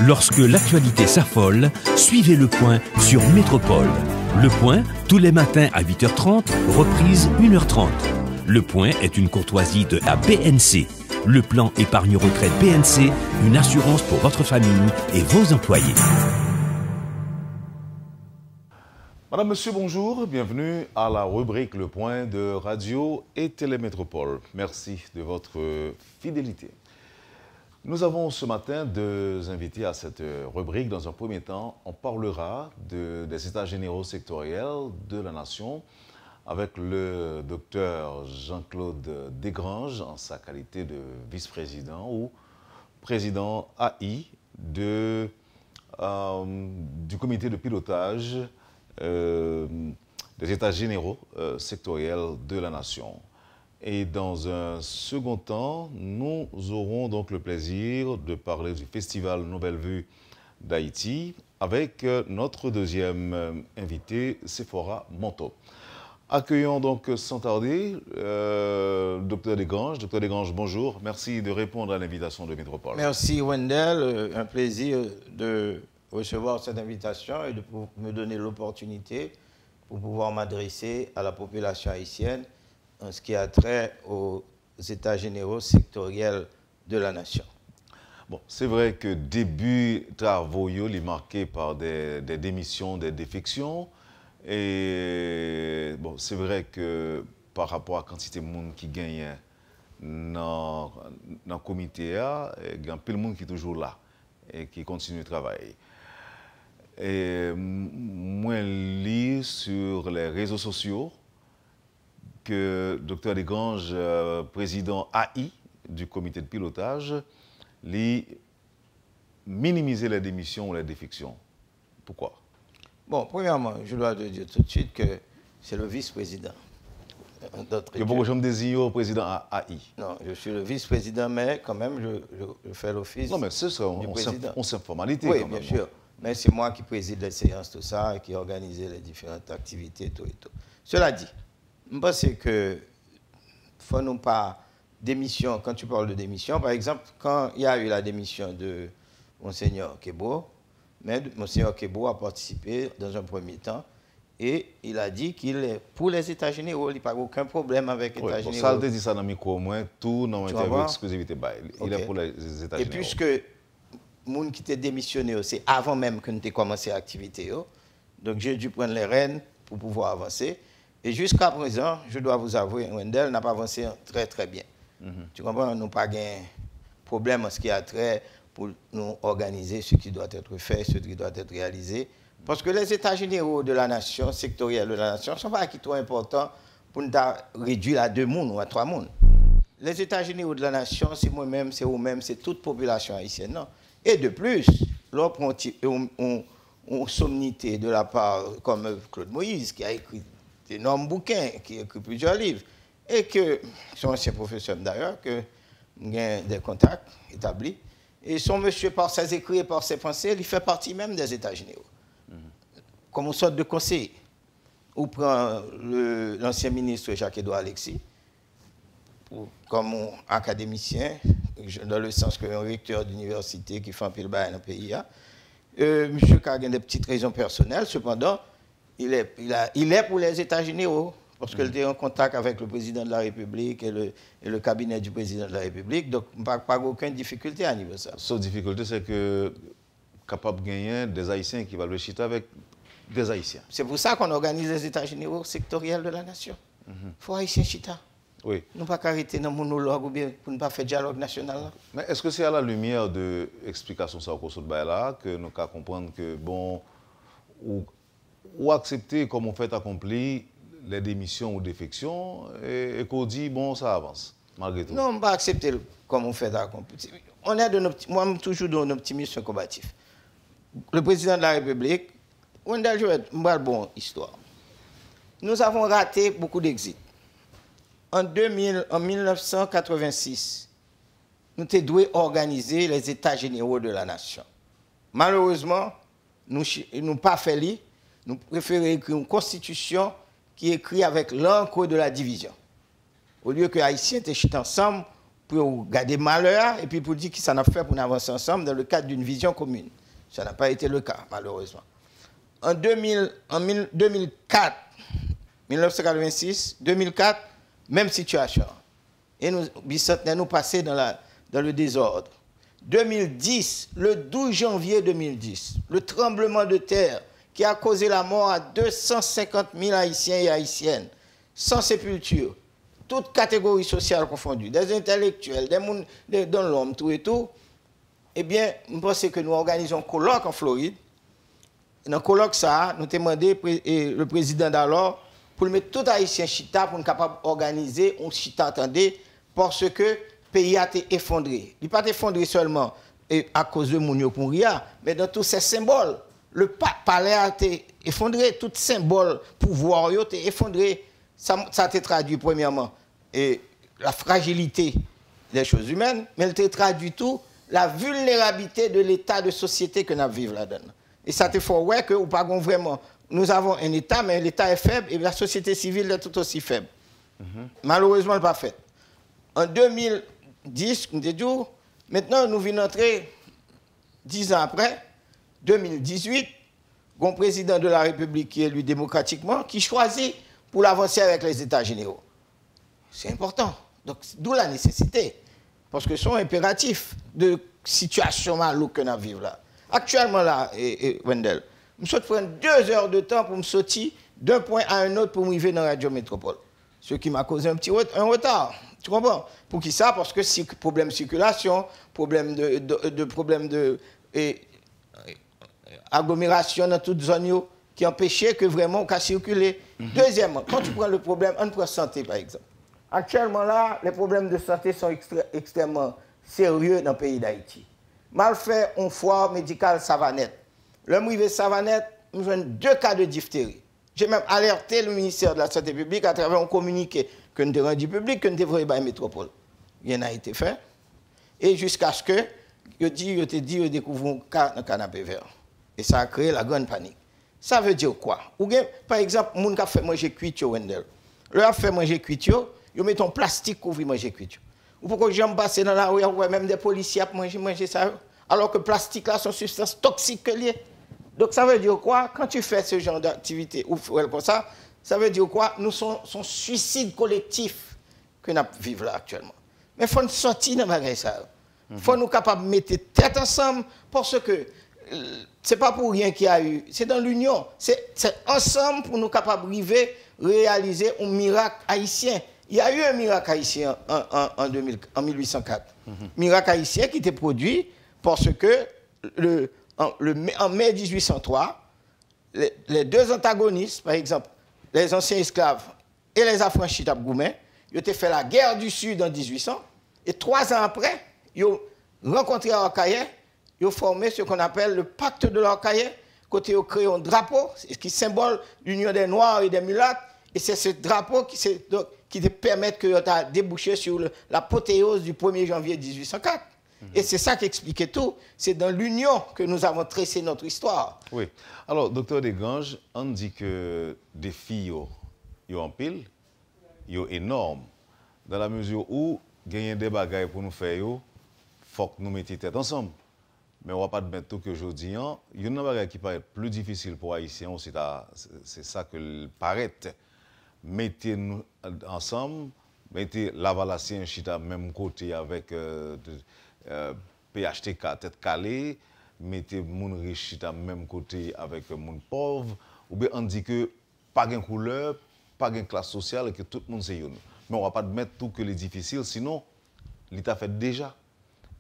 Lorsque l'actualité s'affole, suivez Le Point sur Métropole. Le Point, tous les matins à 8h30, reprise 1h30. Le Point est une courtoisie de la BNC. Le plan épargne retraite BNC, une assurance pour votre famille et vos employés. Madame, Monsieur, bonjour. Bienvenue à la rubrique Le Point de Radio et Télémétropole. Merci de votre fidélité. Nous avons ce matin deux invités à cette rubrique. Dans un premier temps, on parlera des états généraux sectoriels de la nation avec le docteur Jean-Claude Desgranges en sa qualité de vice-président ou président AI du comité de pilotage des états généraux sectoriels de la nation. Et dans un second temps, nous aurons donc le plaisir de parler du Festival Nouvelle Vue d'Haïti avec notre deuxième invité, Sephora Monto. Accueillons donc sans tarder Dr Desgranges. Dr Desgranges, bonjour. Merci de répondre à l'invitation de Métropole. Merci Wendell. Un plaisir de recevoir cette invitation et de me donner l'opportunité pour pouvoir m'adresser à la population haïtienne en ce qui a trait aux états généraux sectoriels de la nation. Bon, c'est vrai que début travaux est marqué par des démissions, des défections. Et bon, c'est vrai que par rapport à la quantité de monde qui gagne dans le comité, il y a un peu de monde qui est toujours là et qui continue de travailler. Et moi, je lis sur les réseaux sociaux que Dr Desgranges, président AI du comité de pilotage, lit minimiser les démissions ou les défections. Pourquoi? Bon, premièrement, je dois te dire tout de suite que c'est le vice-président. Que pourquoi je me désigne président AI? Non, je suis le vice-président, mais quand même, je fais l'office. Non, mais c'est ça, on sait formalité. Oui, quand bien même. sûr. Mais c'est moi qui préside les séances, tout ça, et qui organise les différentes activités, tout et tout. Cela dit, je pense que faut nous pas démission. Quand tu parles de démission, par exemple, quand il y a eu la démission de Monseigneur Kebo, Monseigneur Kebo a participé dans un premier temps et il a dit qu'il est pour les États généraux, il n'y a pas aucun problème avec les États généraux. Ça, il dit ça dans le micro au moins, tout dans l'interview exclusivité. Il est pour les États généraux. Et puisque les gens qui étaient démissionnés, c'est avant même que nous ayons commencé l'activité, donc j'ai dû prendre les rênes pour pouvoir avancer. Et jusqu'à présent, je dois vous avouer, Wendell n'a pas avancé très très bien. Tu comprends? Nous n'avons pas de problème en ce qui a trait pour nous organiser ce qui doit être fait, ce qui doit être réalisé. Parce que les états généraux de la nation, sectoriels de la nation, ne sont pas trop importants pour nous réduire à 2 personnes ou à 3 personnes. Les états généraux de la nation, c'est moi-même, c'est vous-même, c'est toute population haïtienne. Non? Et de plus, lorsqu'on a sommité de la part, comme Claude Moïse, qui a écrit d'énormes bouquins, qui a écrit plusieurs livres, et que son ancien professeur d'ailleurs, que j'ai des contacts établis, et son monsieur, par ses écrits et par ses pensées, il fait partie même des états généraux. Comme une sorte de conseiller. Ou prend l'ancien ministre Jacques-Edouard Alexis, comme un académicien, dans le sens qu'un recteur d'université qui fait un peu le bail dans le pays. Monsieur qui a des petites raisons personnelles, cependant, il est pour les états généraux. Parce qu'il était en contact avec le président de la République et le cabinet du président de la République. Donc, pas aucune difficulté à niveau de ça. La seule difficulté, c'est que capable de gagner des Haïtiens qui veulent le chiter avec des Haïtiens. C'est pour ça qu'on organise les états généraux sectoriels de la nation. Il faut Haïtiens chita. Oui. Nous ne pouvons pas arrêter dans le monologue ou bien pour ne pas faire dialogue national. Là. Mais est-ce que c'est à la lumière de l'explication ça au là que nous pouvons comprendre que, bon, ou accepter comme on fait accompli les démissions ou défections et qu'on dit, bon, ça avance, malgré tout? Non, on ne va pas accepter comme on fait accompli. On est moi, je suis toujours dans un optimisme combatif. Le président de la République, on a joué une bonne histoire. Nous avons raté beaucoup d'exits. En 1986, nous devions organiser les états généraux de la nation. Malheureusement, nous n'avons pas fait ça. Nous préférons écrire une constitution qui est écrite avec l'encre de la division. Au lieu que les Haïtiens étaient ensemble pour garder malheur et puis pour dire que ça n'a fait pour avancer ensemble dans le cadre d'une vision commune. Ça n'a pas été le cas, malheureusement. En 2004, 1986, 2004, même situation. Et nous, bicentenaire, nous passons dans le désordre. 2010, le 12 janvier 2010, le tremblement de terre qui a causé la mort à 250 000 Haïtiens et Haïtiennes, sans sépulture, toutes catégories sociales confondues, des intellectuels, des mondes dans l'homme, tout et tout, eh bien, nous pensons que nous organisons un colloque en Floride. Dans le colloque, ça, nous avons demandé le président d'alors pour mettre tout Haïtien chita pour nous capable d'organiser un chita, attendez, parce que le pays a été effondré. Il n'est pas effondré seulement à cause de Mounio Kouria, mais dans tous ces symboles. Le palais a été effondré, tout symbole pouvoir a été effondré. Ça a été traduit premièrement et la fragilité des choses humaines, mais il a traduit tout la vulnérabilité de l'état de société que nous vivons là-dedans. Et ça te fait ouais que vraiment, nous avons un état, mais l'état est faible et la société civile est tout aussi faible. Malheureusement, elle n'est pas faite. En 2010, maintenant nous venons entrer 10 ans après, 2018, un président de la République qui est élu démocratiquement, qui choisit pour l'avancer avec les États généraux. C'est important. Donc, d'où la nécessité. Parce que ce sont impératifs de situation malouque que nous vivons là. Actuellement, là, Wendell, je souhaite prendre 2 heures de temps pour me sortir d'un point à un autre pour m'arriver dans la Radio Métropole. Ce qui m'a causé un retard. Tu comprends? Pour qui ça? Parce que problème de circulation, problème de agglomération dans toute zone qui empêchait que vraiment on puisse circuler. Deuxièmement, quand tu prends le problème, on prend santé par exemple. Actuellement là, les problèmes de santé sont extrêmement sérieux dans le pays d'Haïti. Mal fait, on foire médical Savanette. Le arrivé Savanette, nous avons 2 cas de diphtérie. J'ai même alerté le ministère de la Santé publique à travers un communiqué que nous avons rendu public, que nous avons envoyé à la métropole. Rien n'a été fait. Et jusqu'à ce que, je découvre un cas dans le canapé vert. Et ça a créé la grande panique. Ça veut dire quoi? Ou bien, par exemple, les gens qui ont fait manger cuitio, Wendell. Leur a fait manger cuitio, ils mettent un plastique couvrir manger cuitio. Ou pourquoi les gens passent dans la rue, même des policiers pour manger ça, alors que le plastique là, sont substances toxiques liées. Donc ça veut dire quoi? Quand tu fais ce genre d'activité ou comme ça veut dire quoi? Nous sommes suicide collectif que nous vivons là actuellement. Mais il faut nous sortir de bagage ça. Il faut nous capables de mettre tête ensemble parce que ce n'est pas pour rien qu'il y a eu. C'est dans l'union. C'est ensemble pour nous capables de réaliser un miracle haïtien. Il y a eu un miracle haïtien en 1804. Miracle haïtien qui était produit parce que en mai 1803, les 2 antagonistes, par exemple, les anciens esclaves et les affranchis d'Abgoumen, ils ont fait la guerre du Sud en 1800. Et 3 ans après, ils ont rencontré à Orcaillé, ils ont formé ce qu'on appelle le pacte de l'Orcaillé, côté ils ont créé un drapeau qui symbole l'union des Noirs et des Mulattes. Et c'est ce drapeau qui te permet de déboucher sur l'apothéose du 1er janvier 1804. Et c'est ça qui expliquait tout. C'est dans l'union que nous avons tracé notre histoire. Oui. Alors, docteur Desgranges, on dit que des filles, ils en pile, ils sont énormes. Dans la mesure où, gagner des bagailles pour nous faire, il faut que nous mettions tête ensemble. Mais on ne va pas admettre tout qu'aujourd'hui, il y a une bagaille qui paraît plus difficile pour les Haïtiens, c'est ça que paraît. Mettez-nous ensemble, mettez Lavalassien chita même côté avec PHTK tête calée, mettez moun riche chita même côté avec moun pauvre, ou bien on dit que pas de couleur, pas de classe sociale, et que tout le monde c'est une. Mais on ne va pas admettre tout que les difficiles, sinon l'État fait déjà.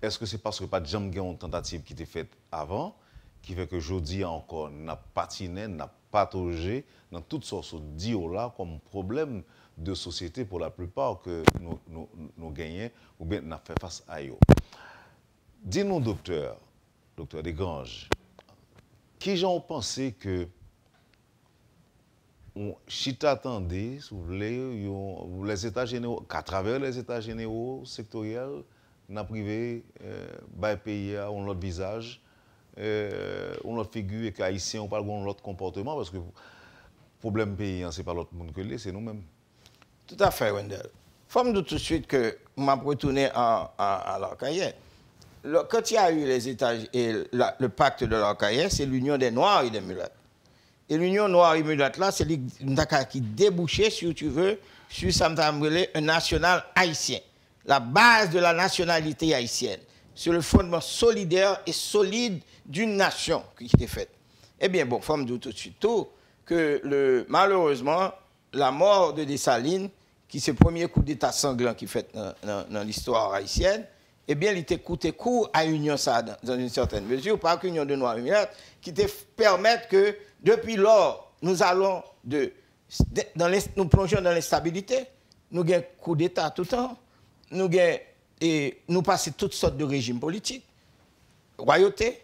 Est-ce que c'est parce que pas de jamais une tentative qui était faite avant, qui fait que aujourd'hui encore n'a patiné, n'a pataugé dans toutes sortes de dios là comme problème de société pour la plupart que nous gagnons ou bien nous fait face à eux. Dis-nous, docteur Desgranges, qui j'en pensé que chita attendait, si vous voulez, les États généraux, qu'à travers les États généraux sectoriels, n'a privé, pays on l'autre visage, on l'autre figure et qu'haïtiens on parle de l'autre comportement parce que le problème pays c'est pas l'autre monde que c'est nous-mêmes. Tout à fait, Wendell. faut me dire tout de suite que m'a retourné à l'Arcaïen. Quand il y a eu les États et le pacte de l'Arcaïen, c'est l'union des Noirs et des Mulattes. Et l'union noire et mulatte là, c'est qui débouchait, si tu veux, sur ça un national haïtien. La base de la nationalité haïtienne. Sur le fondement solidaire et solide d'une nation qui était faite. Eh bien, bon, il faut me dire tout de suite que malheureusement, la mort de Dessalines, qui c'est le premier coup d'État sanglant qui fait dans l'histoire haïtienne, eh bien, il était coûté court à l'union ça dans une certaine mesure, pas qu'union de Noirs et Mulattes, qui te permettre que, depuis lors, nous allons nous plongeons dans l'instabilité, nous avons coup d'État tout le temps, nous passons toutes sortes de régimes politiques, royauté,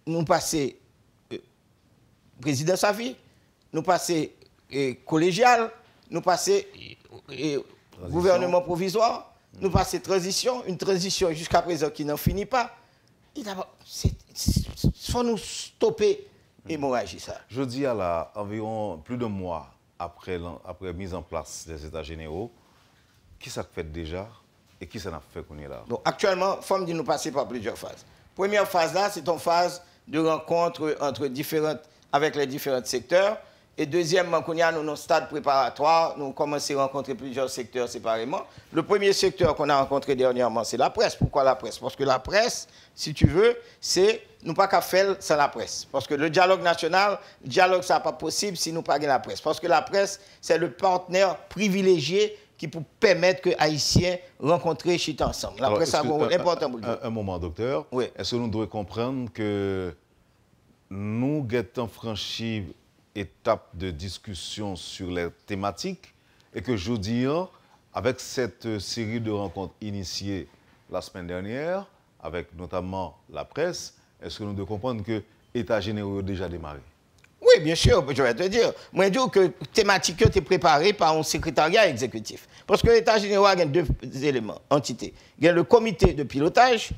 nous passons président sa vie, nous passons collégial, nous passons gouvernement provisoire, nous passons transition, une transition jusqu'à présent qui n'en finit pas. Il faut nous stopper l'hémorragie ça. Je dis à environ plus d'un mois après mise en place des États généraux, qui ça fait déjà et qui ça n'a fait qu'on est là? Donc, actuellement, il faut me dire nous passer par plusieurs phases. Première phase là, c'est une phase de rencontre avec les différents secteurs. Et deuxièmement, quand nous sommes dans un stade préparatoire, nous commençons à rencontrer plusieurs secteurs séparément. Le premier secteur qu'on a rencontré dernièrement, c'est la presse. Pourquoi la presse? Parce que la presse, si tu veux, c'est nous pas qu'à faire sans la presse. Parce que le dialogue national, le dialogue, ça n'est pas possible si nous pas la presse. Parce que la presse, c'est le partenaire privilégié qui peut permettre que les Haïtiens rencontrent chita ensemble. La presse a un rôle important pour le dire. Un moment, docteur. Oui. Est-ce que nous devons comprendre que nous avons franchi étape de discussion sur les thématiques et que je dis, avec cette série de rencontres initiées la semaine dernière, avec notamment la presse, est-ce que nous devons comprendre que l'État généraux a déjà démarré? Oui, bien sûr, je vais te dire. Moi, je dis que la thématique est préparée par un secrétariat exécutif. Parce que l'État général a deux éléments, entités. Il y a le comité de pilotage,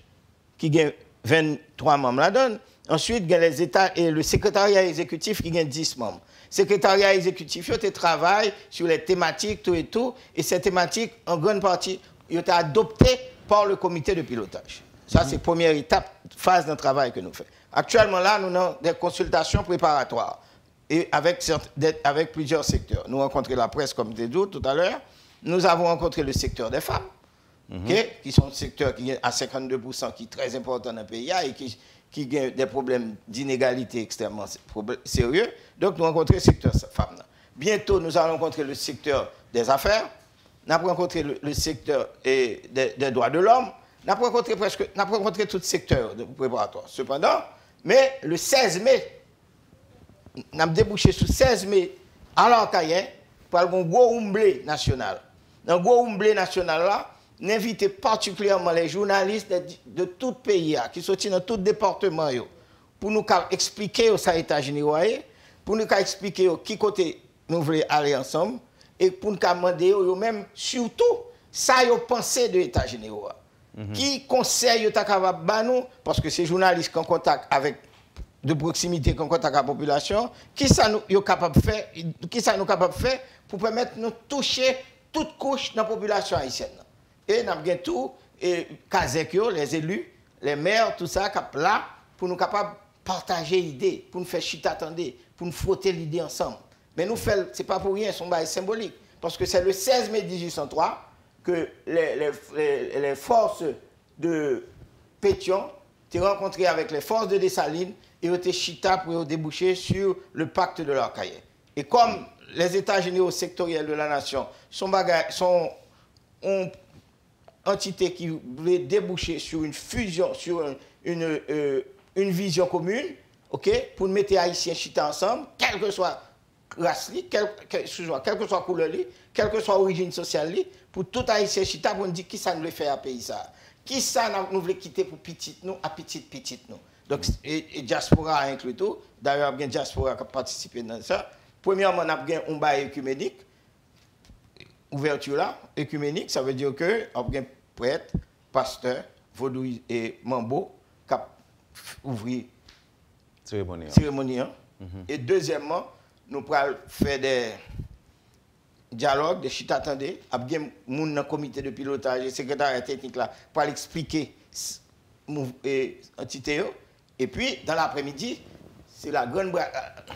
qui a 23 membres là-dedans. Ensuite, il y a les États et le secrétariat exécutif qui a 10 membres. Le secrétariat exécutif, il travaille sur les thématiques, tout et tout. Et ces thématiques, en grande partie, ils ont été adoptées par le comité de pilotage. Ça, c'est la première étape, phase d'un travail que nous faisons. Actuellement, là, nous avons des consultations préparatoires et avec plusieurs secteurs. Nous avons rencontré la presse, comme je l'ai dit tout à l'heure. Nous avons rencontré le secteur des femmes, qui sont un secteur qui est à 52%, qui est très important dans le pays et qui a des problèmes d'inégalité extrêmement sérieux. Donc, nous avons rencontré le secteur des femmes. Bientôt, nous allons rencontrer le secteur des affaires. Nous avons rencontré le secteur des droits de l'homme. Nous avons rencontré tout le secteur de préparatoire. Cependant, mais le 16 mai, nous avons débouché sur le 16 mai à l'Arcaïen pour un gros omblé national. Dans le gros omblé national là, nous invitons particulièrement les journalistes de tout pays qui sont dans tout département pour nous expliquer ça État général, pour nous expliquer qui côté nous voulons aller ensemble et pour nous demander même surtout ça yo pensé de l'État général. Qui conseille nous parce que ces journalistes qui ont contact avec de proximité, qui ont contact avec la population, qui ça nous capable de faire pour permettre de nous toucher toute couche de la population haïtienne. Et nous avons tout, et les élus, les maires, tout ça, là, pour nous capables de partager l'idée, pour nous faire chita attendre, pour nous frotter l'idée ensemble. Mais nous faisons, ce n'est pas pour rien, c'est un bail symbolique. Parce que c'est le 16 mai 1803 que les forces de Pétion étaient rencontrées avec les forces de Dessalines et ont été chita pour déboucher sur le pacte de l'Arcaïen. Et comme les États généraux sectoriels de la nation sont une entité qui voulait déboucher sur une fusion, sur une vision commune, okay, pour mettre les Haïtiens chita ensemble, quelle que soit race, quelle que soit couleur, quelle que soit l'origine sociale, pour tout Haïtien chita, pour nous dire qui ça nous veut faire à pays ça. Qui ça nous voulait quitter pour petit nous, à petit nous. Donc, et diaspora a inclus tout. D'ailleurs, il y a diaspora qui a participé dans ça. Premièrement, on a un bail œcuménique. Ouverture là, œcuménique, ça veut dire que on a un prêtre, pasteur, vaudou et mambo qui a ouvert cérémonie. Et deuxièmement, nous pourrons faire dialogue, de chita attendez, a bien moun dans comité de pilotage et secrétaire technique là pour l'expliquer entité et puis dans l'après-midi, c'est la grande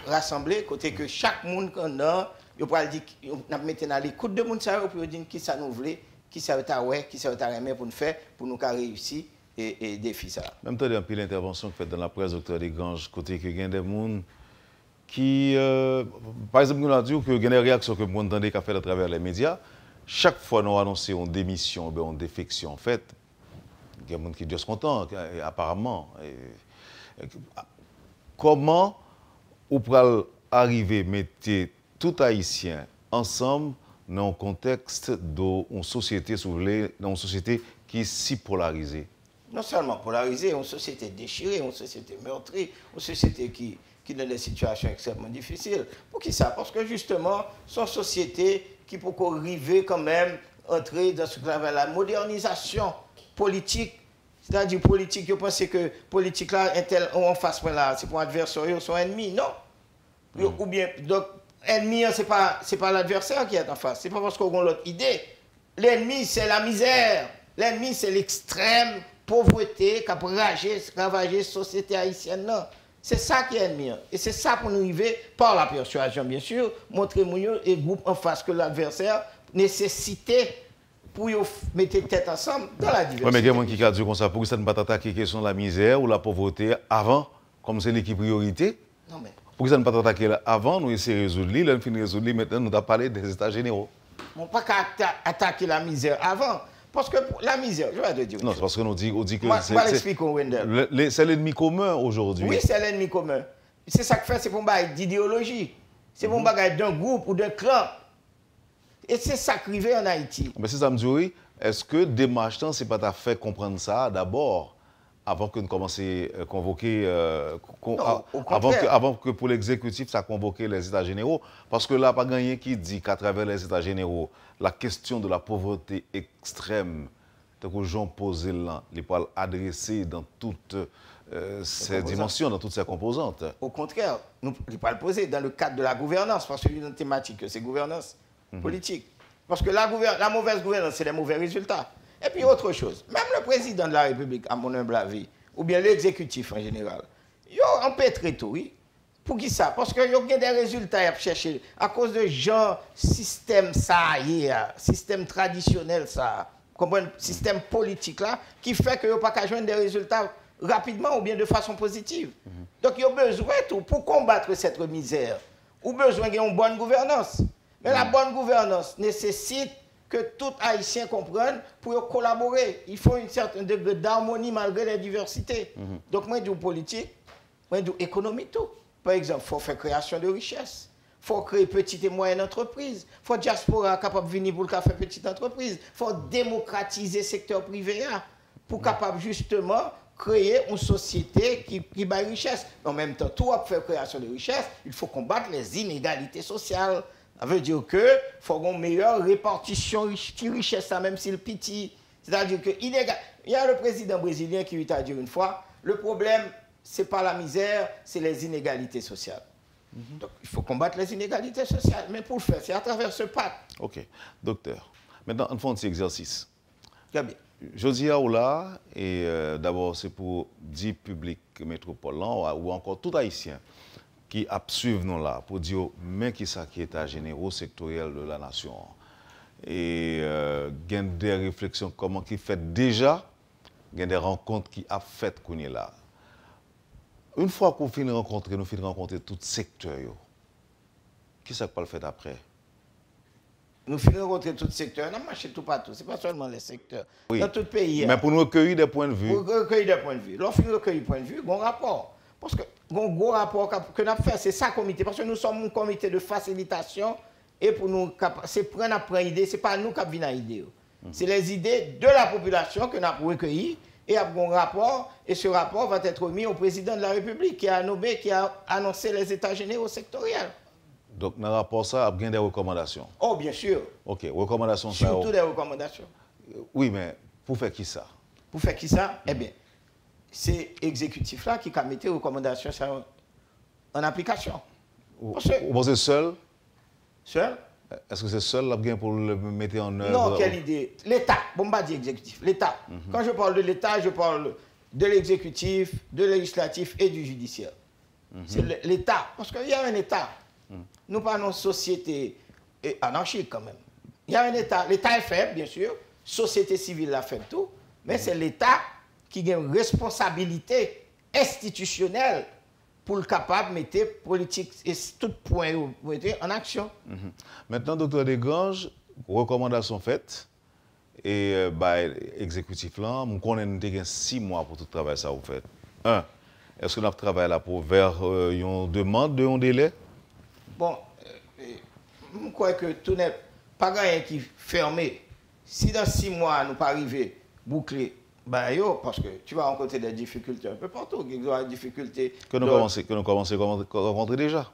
rassemblée côté que chaque monde qu'on a, il va dire on mettre dans l'écoute de monde ça pour dire qui ça nous voulait, qui ça ta ouais, qui ça ta aimer pour nous faire pour nous réussir et défi ça. Même temps depuis l'intervention faite dans la presse docteur Desgranges côté que gain des monde qui, par exemple, nous avons dit que il y a des réactions que vous entendez qu'a fait à travers les médias. Chaque fois nous annoncons une démission, une défection, en fait, il y a des gens qui disent content, apparemment. Comment vous pouvez arriver à mettre tout Haïtien ensemble dans un contexte d'une société, si vous voulez, dans une société qui est si polarisée? Non seulement polarisée, une société déchirée, une société meurtrie, une société qui dans des situations extrêmement difficiles. Pour qui ça? Parce que justement, c'est une société qui peut arriver quand même entrer dans ce qu'on appelle la modernisation politique. C'est-à-dire politique, je pense que politique là, en face là, c'est pour adversaire, son ennemi, non. Ou bien, donc, ennemi, c'est pas l'adversaire qui est en face. C'est pas parce qu'on a l'autre idée. L'ennemi, c'est la misère. L'ennemi, c'est l'extrême pauvreté qui a ravagé la société haïtienne. Non. C'est ça qui est ennemi. Et c'est ça pour nous arriver, par la persuasion, bien sûr, montrer et groupe en face que l'adversaire nécessitait pour mettre tête ensemble dans la diversité. Oui, mais il y a des gens qui ont dit comme ça, pour que ça ne pas attaquer la question de la misère ou la pauvreté avant, comme c'est l'équipe priorité. Non, mais... Pour que ça ne pas attaquer avant, nous essayons de résoudre l'île, nous finissons de résoudre l'île, maintenant nous avons parlé des États généraux. On ne peut pas attaquer la misère avant. Parce que la misère, je vais te dire. Non, c'est parce que nous dit que c'est l'ennemi commun aujourd'hui. Oui, c'est l'ennemi commun. C'est ça que fait, c'est pour une d'idéologie. C'est pour une d'un groupe ou d'un clan. Et c'est ça qui arrive en Haïti. Mais c'est ça me dit, oui. Est-ce que démarche temps, c'est pas ta fait comprendre ça d'abord, avant que nous commencions à convoquer, avant que pour l'exécutif, ça convoque les États généraux? Parce que là, pas gagné qui dit qu'à travers les États généraux, la question de la pauvreté extrême, que les gens posent là, les pas adressés dans toutes ces dimensions, dans toutes ces composantes. Au contraire, nous ne pas le poser dans le cadre de la gouvernance, parce que c'est une thématique, c'est gouvernance politique. Parce que la mauvaise gouvernance, c'est les mauvais résultats. Et puis autre chose, même le président de la République, à mon humble avis, ou bien l'exécutif en général, ils ont empêtré tout, oui. Pour qui ça? Parce qu'ils ont des résultats à chercher. À cause de gens, système ça, système traditionnel ça, système politique là, qui fait qu'ils n'ont pas qu'à joindre des résultats rapidement ou bien de façon positive. Donc ils ont besoin de tout pour combattre cette misère. Ou besoin d'une bonne gouvernance. Mais la bonne gouvernance nécessite que tout Haïtien comprenne pour collaborer. Il faut un certain degré d'harmonie malgré les diversités. Donc moi, je dis politique, moi, je dis économie tout. Par exemple, il faut faire création de richesse. Il faut créer petites et moyennes entreprises. Il faut diaspora capable de venir pour faire petite entreprise. Il faut démocratiser le secteur privé pour capable justement créer une société qui bat richesse. En même temps, tout pour faire création de richesse, il faut combattre les inégalités sociales. Ça veut dire qu'il faut une meilleure répartition de richesse, même si le petit. C'est-à-dire que il y a le président brésilien qui lui a dit une fois, le problème, ce n'est pas la misère, c'est les inégalités sociales. Donc, il faut combattre les inégalités sociales. Mais pour le faire, c'est à travers ce pacte. OK. Docteur, maintenant, on fait un petit exercice. Très bien. Je dis à Oula, et d'abord, c'est pour 10 publics métropole ou encore tout Haïtien qui suivent nous là, pour dire, mais qui ça qui est à généraux sectoriel de la nation. Et il y a des réflexions, comment qui fait déjà, il y a des rencontres qui a fait qu'on est là. Une fois qu'on finit de rencontrer, nous finissons de rencontrer tout secteur. Qui ça peut le faire après? Nous finissons de rencontrer tout secteur. On a marché tout partout. Ce n'est pas seulement les secteurs. Oui. Dans tout le pays. Mais pour nous recueillir des points de vue. Pour recueillir des points de vue. Lorsqu'on recueille des points de vue, il y a un rapport. Parce que un gros rapport que nous avons fait, c'est ça comité. Parce que nous sommes un comité de facilitation. Et pour nous, c'est prendre après idée. Ce n'est pas nous qui avons une idée. C'est les idées de la population que nous avons recueillies. Et il y a un rapport, et ce rapport va être remis au président de la République qui a nommé, qui a annoncé les états généraux sectoriels. Donc, dans le rapport, ça a bien des recommandations. Oh, bien sûr. OK, recommandations. Surtout des recommandations. Oui, mais pour faire qui ça? Pour faire qui ça? Eh bien, c'est l'exécutif-là qui a mis les recommandations en application. Vous pensez seul? Seul? Est-ce que c'est seul là bien pour le mettre en œuvre? Non, quelle idée. L'État, bon, pas dit exécutif, l'État. Quand je parle de l'État, je parle de l'exécutif, de législatif et du judiciaire. C'est l'État, parce qu'il y a un État. Nous parlons de société anarchique quand même. Il y a un État. L'État est faible, bien sûr. Société civile a fait tout. Mais c'est l'État qui a une responsabilité institutionnelle pour le capable de mettre politique et tout point en action. Maintenant, docteur Desgranges, recommandations faites. Et exécutif là, nous connaissons 6 mois pour tout travail ça vous faites. 1. Est-ce que notre travail là pour vers une demande de un délai? Bon, je crois que tout n'est pas rien qui est fermé. Si dans 6 mois, nous pas arriver boucler, parce que tu vas rencontrer des difficultés un peu partout. Il y aura des difficultés. Que nous commençons à rencontrer déjà?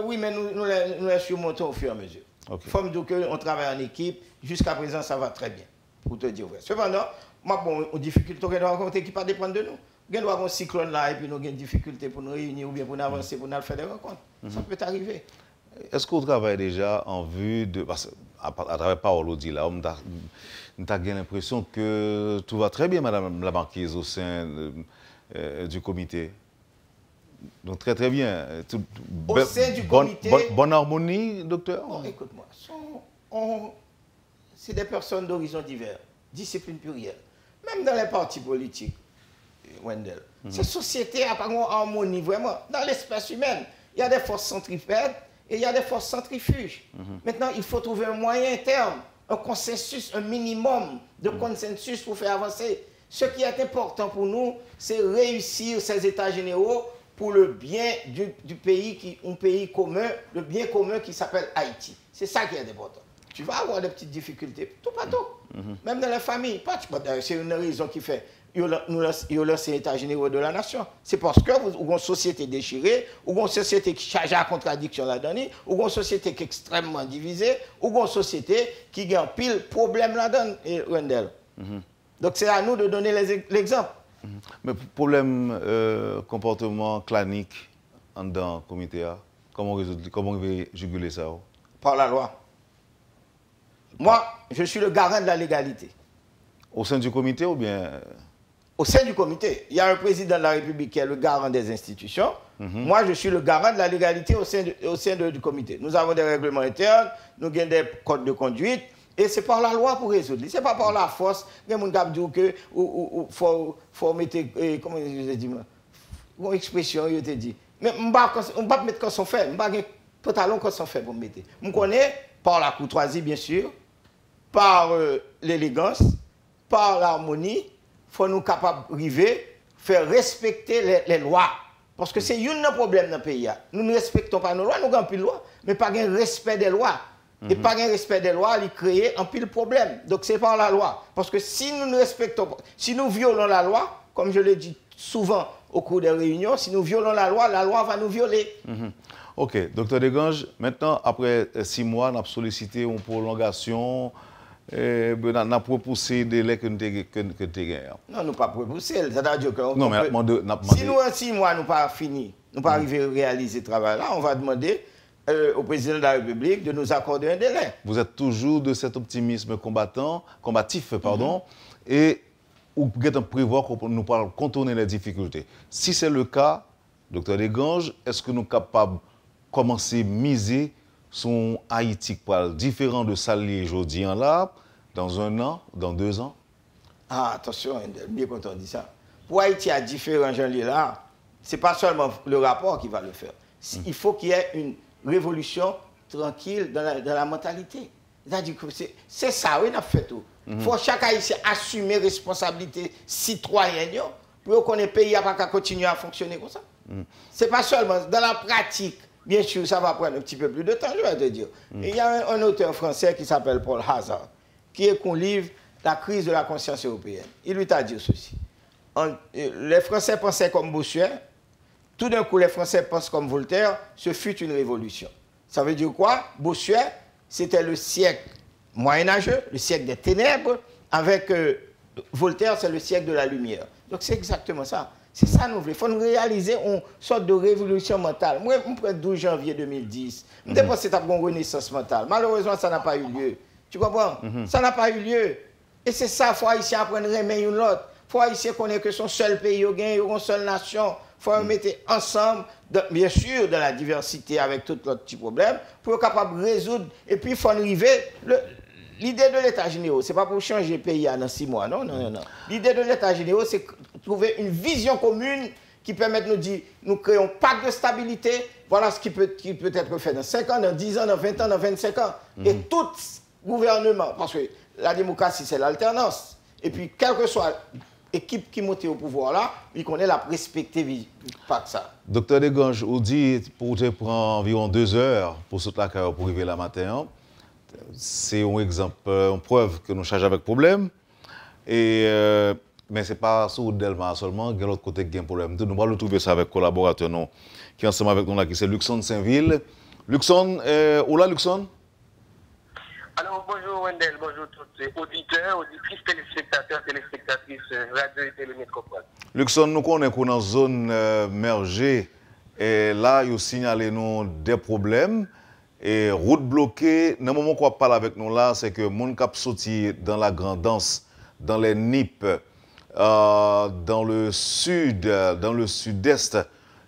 Oui, mais nous les surmontons au fur et à mesure. Il faut me dire qu'on travaille en équipe. Jusqu'à présent, ça va très bien, pour te dire vrai. Cependant, moi, bon, aux difficultés qu'on doit rencontrer qui ne dépendent pas de nous. On doit avoir un cyclone là et puis nous avons des difficultés pour nous réunir ou bien pour nous avancer, pour nous faire des rencontres. Ça peut arriver. Est-ce qu'on travaille déjà en vue de... Parce qu'à travers Paolo dit là, on a l'impression que tout va très bien, Madame la Marquise, au sein du comité. Donc très très bien. Au sein du comité... Bonne harmonie, docteur? Non, écoute-moi. C'est des personnes d'horizons divers, disciplines plurielles. Même dans les partis politiques, Wendell. Cette société a pas une harmonie vraiment. Dans l'espèce humaine, il y a des forces centripètes et il y a des forces centrifuges. Maintenant, il faut trouver un moyen terme, un consensus, un minimum de consensus pour faire avancer. Ce qui est important pour nous, c'est réussir ces états généraux pour le bien du pays, un pays commun, le bien commun qui s'appelle Haïti. C'est ça qui est important. Tu vas avoir des petites difficultés, tout pas tout. Même dans les familles. C'est une raison qui fait nous lancé l'état général de la nation. C'est parce que vous avez une société déchirée, ou une société qui charge à la contradiction là-dedans, ou une société qui est extrêmement divisée, ou une société qui a un pile problème là-dedans, Wendell. Donc c'est à nous de donner l'exemple. Mais problème comportement clanique en dans le comité, comment on veut juguler ça? Par la loi. Moi, je suis le garant de la légalité. Au sein du comité ou bien? Au sein du comité, il y a un président de la République qui est le garant des institutions. Moi, je suis le garant de la légalité au sein du comité. Nous avons des règlements internes, nous avons des codes de conduite, et c'est par la loi pour résoudre. Ce n'est pas par la force. Il y a des gens qui disent qu'il faut mettre, comment je dis, une expression, je te dis. Mais on ne va pas mettre comme ça fait, on ne va pas mettre pantalon comme ça fait pour me mettre. Je connais par la courtoisie, bien sûr, par l'élégance, par l'harmonie. Il faut nous capables d'arriver, faire respecter les lois. Parce que c'est un problème dans le pays. Nous ne respectons pas nos lois, nous avons plus de lois, mais pas un respect des lois. Et pas un respect des lois, il crée un pile problème. Donc c'est par la loi. Parce que si nous ne respectons pas, si nous violons la loi, comme je l'ai dit souvent au cours des réunions, si nous violons la loi va nous violer. Ok, docteur Desgranges, maintenant, après 6 mois, nous avons sollicité une prolongation. On a propoussé des délais que nous avons gagné. Non, nous pas propoussé. C'est-à-dire que non, mais si nous, en 6 mois, nous pas fini, nous pas arrivé à réaliser ce travail-là, on va demander au président de la République de nous accorder un délai. Vous êtes toujours de cet optimisme combatif, et vous pouvez prévoir qu'on nous parle contourner les difficultés. Si c'est le cas, docteur Desgranges, est-ce que nous sommes capables de commencer à miser sur Haïti différent de ça aujourd'hui là, dans 1 an, dans 2 ans? Ah, attention, bien quand on dit ça. Pour Haïti à différents gens là, ce n'est pas seulement le rapport qui va le faire. Il faut qu'il y ait une révolution tranquille dans la mentalité. C'est-à-dire que c'est ça, oui, on a fait tout. Il faut chaque Haïtien assumer responsabilité citoyenne pour qu'on ait pays à pas continuer à fonctionner comme ça. C'est pas seulement dans la pratique. Bien sûr, ça va prendre un petit peu plus de temps, je vais te dire. Et il y a un auteur français qui s'appelle Paul Hazard, qui écrit un livre, La crise de la conscience européenne. Il lui a dit ceci. Les Français pensaient comme Bossuet. Tout d'un coup, les Français pensent comme Voltaire. Ce fut une révolution. Ça veut dire quoi? Bossuet, c'était le siècle moyenâgeux, le siècle des ténèbres. Avec Voltaire, c'est le siècle de la lumière. Donc c'est exactement ça. C'est ça nous voulons. Il faut nous réaliser une sorte de révolution mentale. Moi, je prends 12 janvier 2010. Je pense que c'est une renaissance mentale. Malheureusement, ça n'a pas eu lieu. Tu comprends? Ça n'a pas eu lieu. Et c'est ça, il faut haïtien apprendre à aimer l'autre. Il faut haïtien connaître que son seul pays, une seule nation. Il faut mettre ensemble, bien sûr, dans la diversité avec tout l'autre petit problème, pour être capable de résoudre. Et puis, il faut arriver. L'idée de l'État général, ce n'est pas pour changer le pays dans 6 mois, non. L'idée de l'État général, c'est trouver une vision commune qui permette de nous dire, nous créons un pacte de stabilité, voilà ce qui peut être fait dans 5 ans, dans 10 ans, dans 20 ans, dans 25 ans. Et tout gouvernement, parce que la démocratie, c'est l'alternance. Et puis, quelle que soit l'équipe qui monte au pouvoir là, il connaît la respecter pas que ça. Docteur Desganges, vous dit pour te prendre environ 2 heures pour sauter la carrière pour arriver là matin. C'est un exemple, une preuve que nous chargeons avec problème. Mais ce n'est pas sur Delma seulement, il y a l'autre côté qui a un problème. Nous allons trouver ça avec collaborateurs qui sont ensemble avec nous là, qui c'est Luxon Saint-Ville. Luxon, où là Luxon? Alors bonjour Wendell, bonjour tous les auditeurs, auditrices, téléspectateurs, téléspectatrices, radio et télémétropole. Luxon, nous connaissons qu'on est dans une zone mergée et là, ils signalé nous des problèmes. Et route bloquée, dans le moment qu'on parle avec nous là, c'est que les gens qui sorti dans la grandance, dans les NIP, dans le sud, dans le sud-est,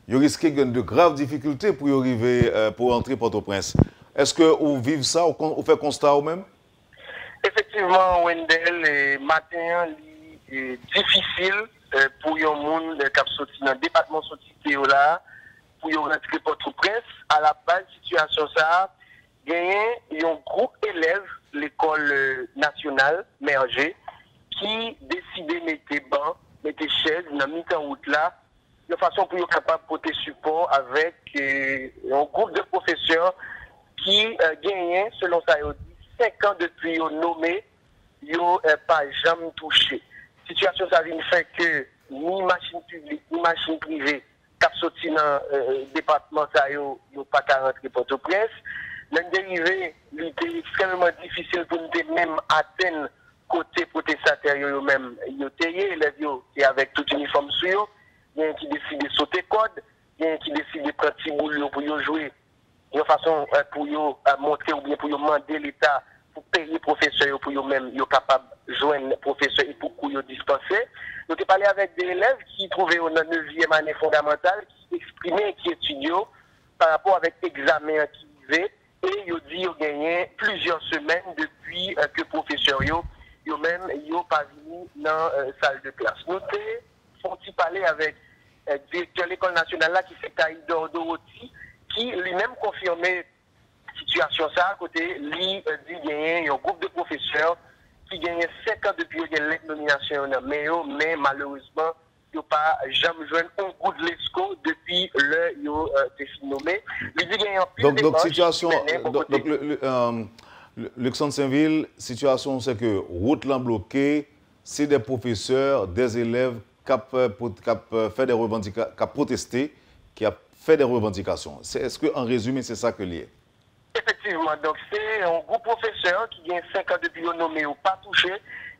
ils risquent de graves difficultés pour arriver, pour entrer Port-au-Prince. Est-ce que vous vivez ça, vous faites constat ou même? Effectivement, Wendell, matin, est difficile pour les gens qui sorti dans le département sorti là. Pour rentrer Port-au-Prince, à la base situation ça, il y a un groupe d'élèves l'école nationale Merger qui décide de mettre banc, mettre chaises dans mi-temps route là, de façon pour être capable de porter support avec un groupe de professeurs qui gagnent, selon ça, 5 ans depuis qu'ils ont nommé, ils n'ont pas jamais touché. Situation ça vient faire que ni machine publique, ni machine privée, cap sorti dans le département, ça yo pas qu'à rentrer Port-au-Prince. L'un dérivé, il était extrêmement difficile pour nous même atteindre côté protestataire eux-mêmes. Ils ont taillé, les avec tout uniforme sur eux. Il y a qui décide de sauter code, il y a qui décide de prendre petit boulot pour jouer. De façon pour montrer ou bien pour demander l'État pour payer les professeurs pour eux-mêmes, ils sont capables de joindre les professeurs et pour qu'ils dispenser. Nous avons parlé avec des élèves qui trouvaient dans la 9e année fondamentale, qui exprimaient, qui étudiaient par rapport avec l'examen qui vivait. Et ils ont dit qu'ils ont gagné plusieurs semaines depuis que les professeurs eux-mêmes n'ont pas venu dans la salle de classe. Nous avons parlé avec le directeur de l'école nationale là, qui c'est Kaïdor Doroti, qui lui-même confirmait la situation ça, à côté, lui dit qu'il y a un groupe de professeurs qui gagne 5 ans depuis la nomination, mais malheureusement, il n'y a pas jamais joué un groupe de l'ESCO depuis le nommé. Donc, situation, Luxon Saint-Ville, situation, c'est que route là bloquée, c'est des professeurs, des élèves qui ont fait des revendications, qui ont protesté, qui ont fait des revendications. Est-ce qu'en résumé, c'est ça que lié? Effectivement, donc c'est un groupe professeur qui gagne 5 ans depuis le nommé ou pas touché,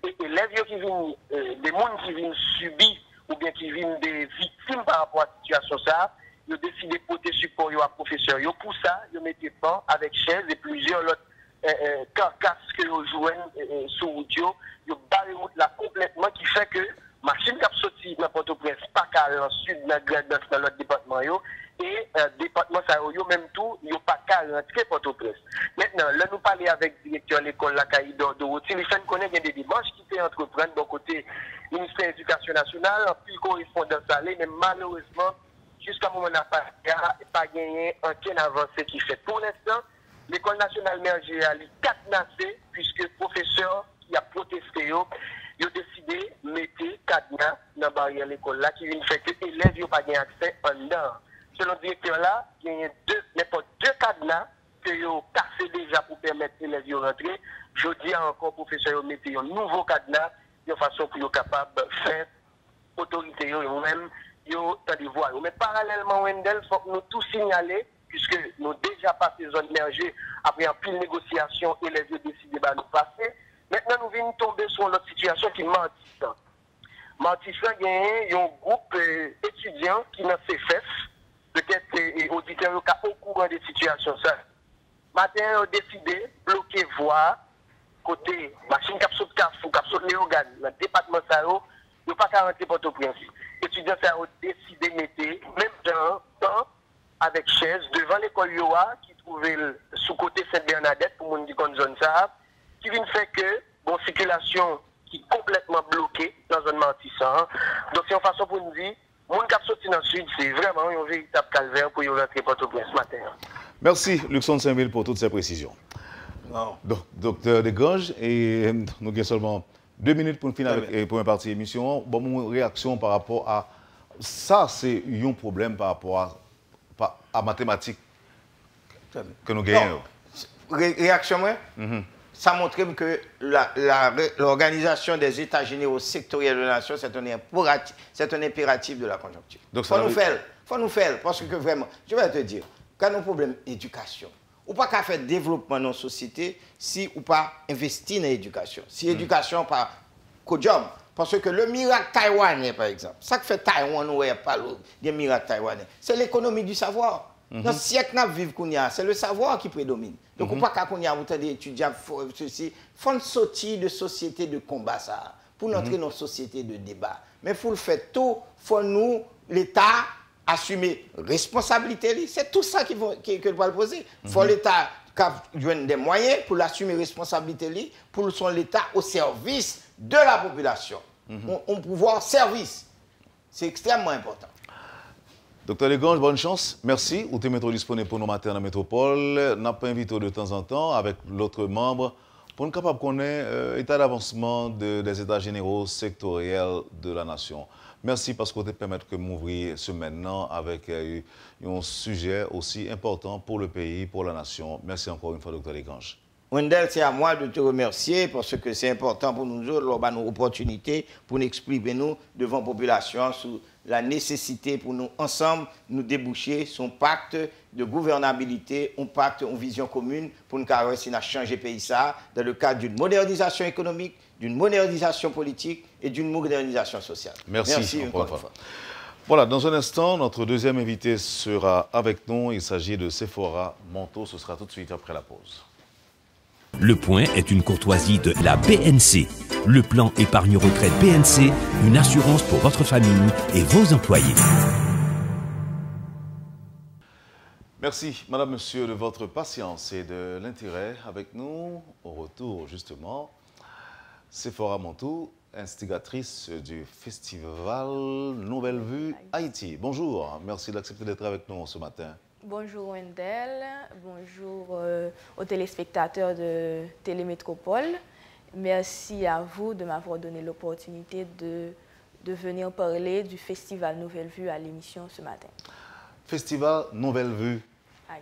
et les élèves qui viennent, des gens qui viennent subir ou bien qui viennent des victimes par rapport à la situation ça, ils ont décidé de porter support à professeurs. Pour ça, ils mettent banc avec chaises et plusieurs autres carcasses que ils joignent sous route, ils ont barré route là complètement qui fait que machine qui a sorti dans Port-au-Prince, pas qu'à l'ensuite dans l'autre département, et département ça même tout, il n'y a pas qu'à rentrer Port-au-Prince. Maintenant, là nous parlons avec le directeur de l'école la Caïdor de Roti, il fait connaître qu'il y a des démarches qui peut entreprendre de côté ministère de l'Éducation nationale, en plus correspondance allée, mais malheureusement, jusqu'à ce moment n'a pas gagné aucune avancée qui fait. Pour l'instant, l'école nationale Merger a cadenassé, puisque le professeur qui a protesté, il a décidé de mettre cadenas dans la barrière de l'école là, qui vient faire que les élèves n'ont pas accès en dedans. Selon le directeur là, il y a deux cadenas que ils ont cassé déjà pour permettre les élèves de rentrer. Je dis encore, professeur, de mettre un nouveau cadenas de façon pour être capable de faire autorité eux-mêmes, ils voir. Mais parallèlement, Wendell, il faut que nous tout signaler, puisque nous déjà passé zone mergée, après un pile négociation, et les élèves décident de nous passer. Maintenant, nous venons tomber sur notre situation qui est Martissant. Martissant, il y a un groupe matin, ont décidé de bloquer voie côté machine cap saute Carrefour, cap saute Léogane, dans le département ça, ils n'ont pas qu'à rentrer Port-au-Prince. Étudiants ont décidé de mettre même temps avec chaise devant l'école Yoa qui trouvait sous côté Sainte-Bernadette pour mon dit qu'on zone ça, qui vient faire que bon circulation qui est complètement bloquée dans la zone Martissant. Donc c'est une façon pour nous dire, mon cap sorti dans le sud, c'est vraiment un véritable calvaire pour y rentrer Port-au-Prince ce matin. Merci Luxon Saint-Ville pour toutes ces précisions. Non. Donc, docteur Desgranges, et nous avons seulement 2 minutes pour finir avec pour une partie de l'émission. Bon, mon réaction par rapport à ça, c'est un problème par rapport à mathématiques que nous gagnons. Réaction, moi, ça montre que l'organisation des États généraux sectoriels de la nation, c'est un impératif de la conjoncture. Il faut nous faire, parce que vraiment, je vais te dire, quand nous avons un problème d'éducation, ou pas qu'à faire développement dans la société si ou pas investir dans l'éducation. Si l'éducation pas co-job. Parce que le miracle taïwanais, par exemple, ça que fait Taïwan, nous n'avons pas le miracle taïwanais, c'est l'économie du savoir. Dans le siècle que nous vivons, c'est le savoir qui prédomine. Donc, ou pas qu'à qu'on y a autant d'étudiants, ceci, faut une sortie de société de combat, ça, pour entrer dans une société de débat. Mais il faut le faire tout, il faut nous, l'État, assumer responsabilité. C'est tout ça qu'il va poser. Il faut l'État donner des moyens pour l'assumer responsabilité, pour son l'État au service de la population. On pouvoir service. C'est extrêmement important. Docteur Desgranges, bonne chance. Merci. Vous êtes disponible pour nos matins dans la métropole. Nous avons invité de temps en temps avec l'autre membre pour nous capable de connaître l'état d'avancement des états généraux sectoriels de la nation. Merci parce que vous permettez que m'ouvrir ce maintenant avec un sujet aussi important pour le pays, pour la nation. Merci encore une fois, docteur Desgranges. Wendell, c'est à moi de te remercier parce que c'est important pour nous autres, lors de nos opportunités, pour nous exprimer nous devant la population sur la nécessité pour nous ensemble nous déboucher son pacte de gouvernabilité, un pacte, une vision commune pour nous réussir à changer le pays ça dans le cadre d'une modernisation économique, d'une modernisation politique et d'une modernisation sociale. Merci encore une fois. Voilà, dans un instant, notre deuxième invité sera avec nous. Il s'agit de Sephora Manteau. Ce sera tout de suite après la pause. Le Point est une courtoisie de la BNC. Le plan épargne-retraite BNC, une assurance pour votre famille et vos employés. Merci, madame, monsieur, de votre patience et de l'intérêt avec nous. Au retour, justement, Sephora Manteau, instigatrice du festival Nouvelle Vue Haïti. Bonjour, merci d'accepter d'être avec nous ce matin. Bonjour Wendell, bonjour aux téléspectateurs de Télémétropole. Merci à vous de m'avoir donné l'opportunité de venir parler du Festival Nouvelle Vue à l'émission ce matin. Festival Nouvelle Vue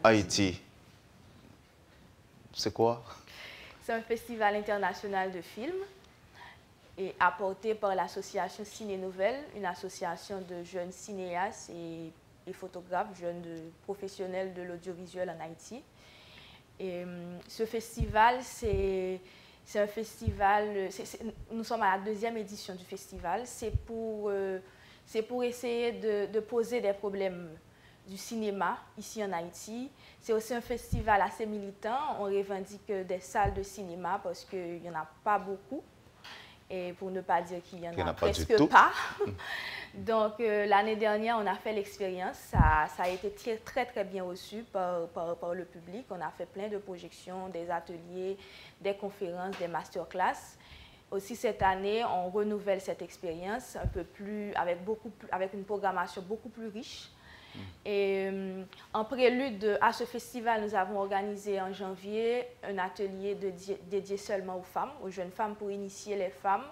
Haïti. C'est quoi? C'est un festival international de films et apporté par l'association Ciné Nouvelle, une association de jeunes cinéastes et photographes, jeunes professionnels de l'audiovisuel en Haïti. Et ce festival, c'est un festival, nous sommes à la deuxième édition du festival, c'est pour essayer de poser des problèmes du cinéma ici en Haïti. C'est aussi un festival assez militant, on revendique des salles de cinéma parce qu'il n'y en a pas beaucoup, et pour ne pas dire qu'il n'y en a presque pas. Donc, l'année dernière, on a fait l'expérience. Ça a été très, très bien reçu par le public. On a fait plein de projections, des ateliers, des conférences, des masterclass. Aussi, cette année, on renouvelle cette expérience un peu plus, avec une programmation beaucoup plus riche. Et en prélude à ce festival, nous avons organisé en janvier un atelier dédié seulement aux femmes, aux jeunes femmes, pour initier les femmes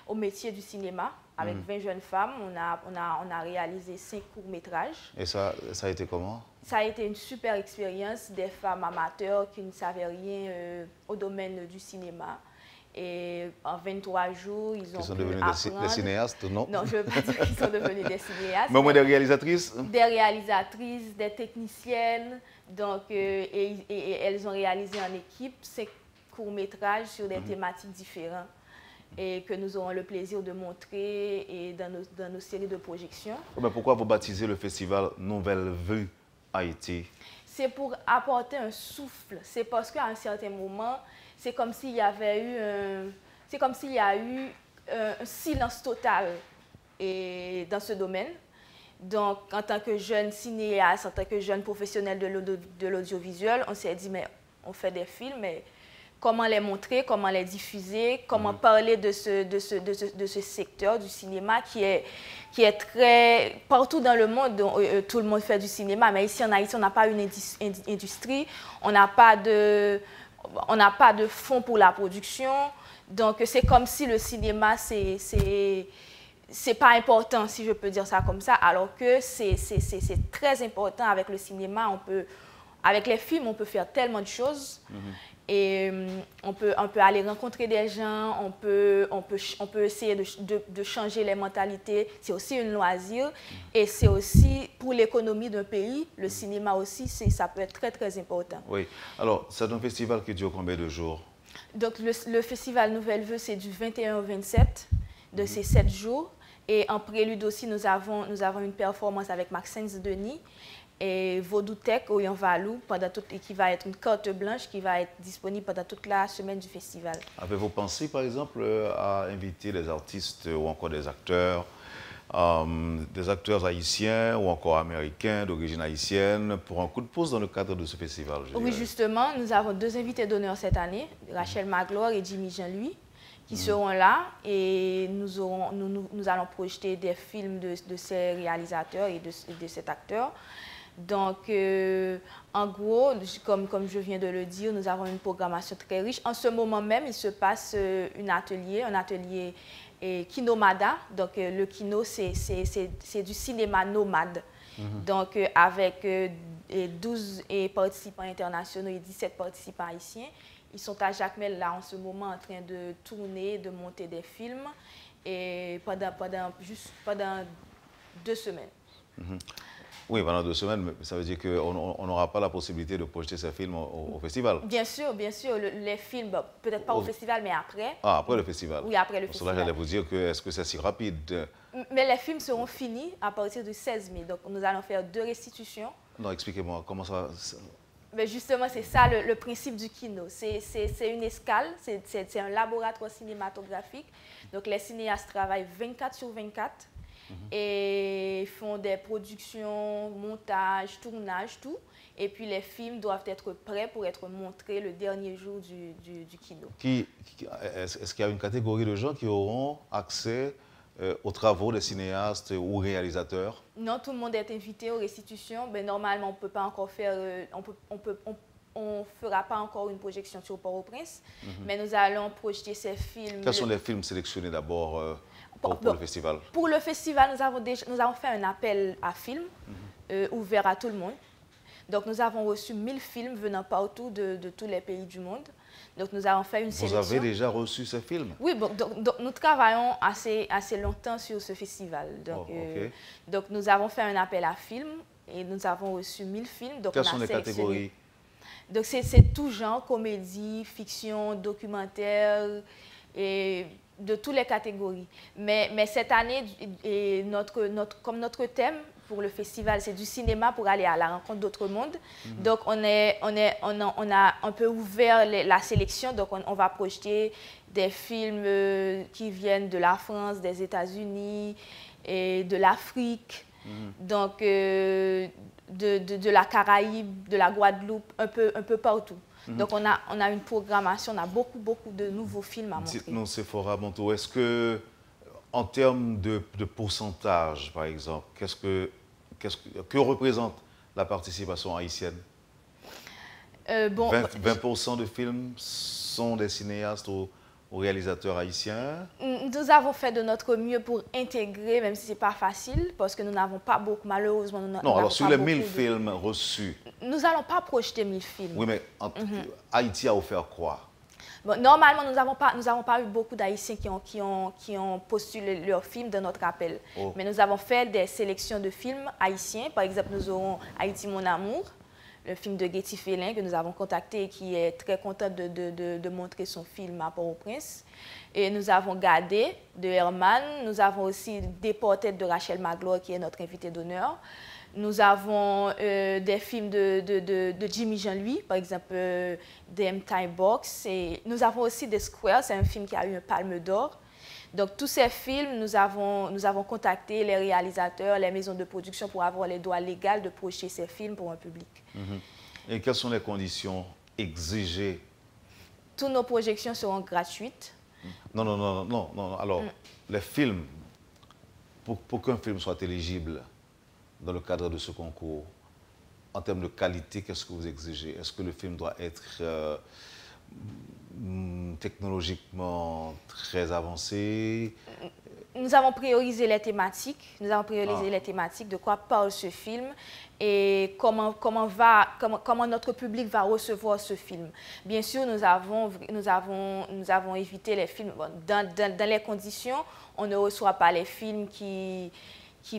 au métier du cinéma. Avec 20 jeunes femmes, on a réalisé 5 courts-métrages. Et ça a été comment? Ça a été une super expérience, des femmes amateurs qui ne savaient rien au domaine du cinéma. Et en 23 jours, ils ont pu apprendre... des cinéastes, non? Non, je ne veux pas dire qu'ils sont devenus des cinéastes. Mais au moins des réalisatrices? Des réalisatrices, des techniciennes. Donc, et elles ont réalisé en équipe 5 courts-métrages sur des thématiques différentes et que nous aurons le plaisir de montrer et dans nos séries de projections. Mais pourquoi vous baptisez le festival Nouvelle Vue Haïti? C'est pour apporter un souffle. C'est parce qu'à un certain moment, c'est comme s'il y avait eu c'est comme s'il y a eu un silence total dans ce domaine. Donc, en tant que jeune cinéaste, en tant que jeune professionnel de l'audiovisuel, on s'est dit, mais on fait des films, mais comment les montrer, comment les diffuser, comment parler de ce secteur du cinéma qui est très... Partout dans le monde, tout le monde fait du cinéma, mais ici en Haïti, on n'a pas une industrie, on n'a pas de fonds pour la production. Donc, c'est comme si le cinéma, c'est pas important, si je peux dire ça comme ça, alors que c'est très important avec le cinéma. Avec les films, on peut faire tellement de choses. Et on peut aller rencontrer des gens, on peut essayer de changer les mentalités. C'est aussi un loisir. Et c'est aussi, pour l'économie d'un pays, le cinéma aussi, ça peut être très, très important. Oui. Alors, c'est un festival qui dure combien de jours? Donc, le festival Nouvelle Vue, c'est du 21 au 27, de ces 7 jours. Et en prélude aussi, nous avons une performance avec Maxence Denis et Vaudou Tech au Yanvalou, qui va être une carte blanche qui va être disponible pendant toute la semaine du festival. Avez-vous pensé, par exemple, à inviter des artistes ou encore des acteurs haïtiens ou encore américains d'origine haïtienne pour un coup de pouce dans le cadre de ce festival? Oui, justement, nous avons 2 invités d'honneur cette année, Rachel Magloire et Jimmy Jean-Louis, qui seront là, et nous allons projeter des films de ces réalisateurs et de cet acteur. Donc, en gros, comme je viens de le dire, nous avons une programmation très riche. En ce moment même, il se passe un atelier Kinomada. Donc, le kino, c'est du cinéma nomade. Donc, avec 12 participants internationaux et 17 participants haïtiens. Ils sont à Jacmel là en ce moment en train de tourner, de monter des films et pendant 2 semaines. Oui, pendant 2 semaines, mais ça veut dire qu'on n'aura pas la possibilité de projeter ces films au festival? Bien sûr, les films, peut-être pas au festival, mais après. Ah, après le festival? Oui, après le festival. Cela, j'allais vous dire est-ce que c'est si rapide? Mais les films seront finis à partir du 16 mai, donc nous allons faire 2 restitutions. Non, expliquez-moi, comment ça... Mais justement, c'est ça le principe du kino. C'est une escale, c'est un laboratoire cinématographique. Donc, les cinéastes travaillent 24 sur 24 et font des productions, montages, tournages, tout. Et puis, les films doivent être prêts pour être montrés le dernier jour du kino. Est-ce qu'il y a une catégorie de gens qui auront accès aux travaux des cinéastes ou réalisateurs? Non, tout le monde est invité aux restitutions. Mais normalement, on peut pas encore faire, on fera pas encore une projection sur Port-au-Prince, mais nous allons projeter ces films. Quels sont les films sélectionnés d'abord pour le festival? Pour le festival, nous avons fait un appel à films ouvert à tout le monde. Donc, nous avons reçu 1000 films venant partout de tous les pays du monde. Donc, nous avons fait une sélection. Vous avez déjà reçu ces films? Oui, donc nous travaillons assez longtemps sur ce festival. Donc, donc, nous avons fait un appel à films et nous avons reçu 1000 films. Donc, quelles sont les catégories? Donc, c'est tout genre, comédie, fiction, documentaire, et de toutes les catégories. Mais cette année, comme notre thème pour le festival, c'est du cinéma pour aller à la rencontre d'autres mondes. Donc, on a un peu ouvert la sélection. Donc, on va projeter des films qui viennent de la France, des États-Unis et de l'Afrique. Donc, de la Caraïbe, de la Guadeloupe, un peu partout. Donc, on a une programmation, on a beaucoup de nouveaux films à montrer. Dites-nous, Sephora Monteau, est-ce que, en termes de pourcentage, par exemple, que représente la participation haïtienne? 20% de films sont des cinéastes ou réalisateurs haïtiens? Nous avons fait de notre mieux pour intégrer, même si ce n'est pas facile, parce que nous n'avons pas beaucoup, malheureusement. Non, alors sur les 1000 films reçus... Nous n'allons pas projeter 1000 films. Oui, mais Haïti a offert quoi? Bon, normalement, nous n'avons pas eu beaucoup d'Haïtiens qui ont postulé leurs films dans notre appel. Mais nous avons fait des sélections de films haïtiens. Par exemple, nous aurons Haïti, mon amour, le film de Getty Félin que nous avons contacté et qui est très content de montrer son film à Port-au-Prince. Et nous avons Gardé de Herman. Nous avons aussi Des portraits de Rachel Magloire qui est notre invité d'honneur. Nous avons des films de Jimmy Jean-Louis, par exemple Dem Time Box. Et nous avons aussi The Square, c'est un film qui a eu un palme d'or. Donc tous ces films, nous avons contacté les réalisateurs, les maisons de production pour avoir les droits légaux de projeter ces films pour un public. Et quelles sont les conditions exigées? Toutes nos projections seront gratuites. Non. Alors, les films, pour qu'un film soit éligible dans le cadre de ce concours, en termes de qualité, qu'est-ce que vous exigez? Est-ce que le film doit être technologiquement très avancé? Nous avons priorisé les thématiques. Nous avons priorisé les thématiques, de quoi parle ce film et comment notre public va recevoir ce film. Bien sûr, nous avons évité les films. Bon, dans les conditions, on ne reçoit pas les films qui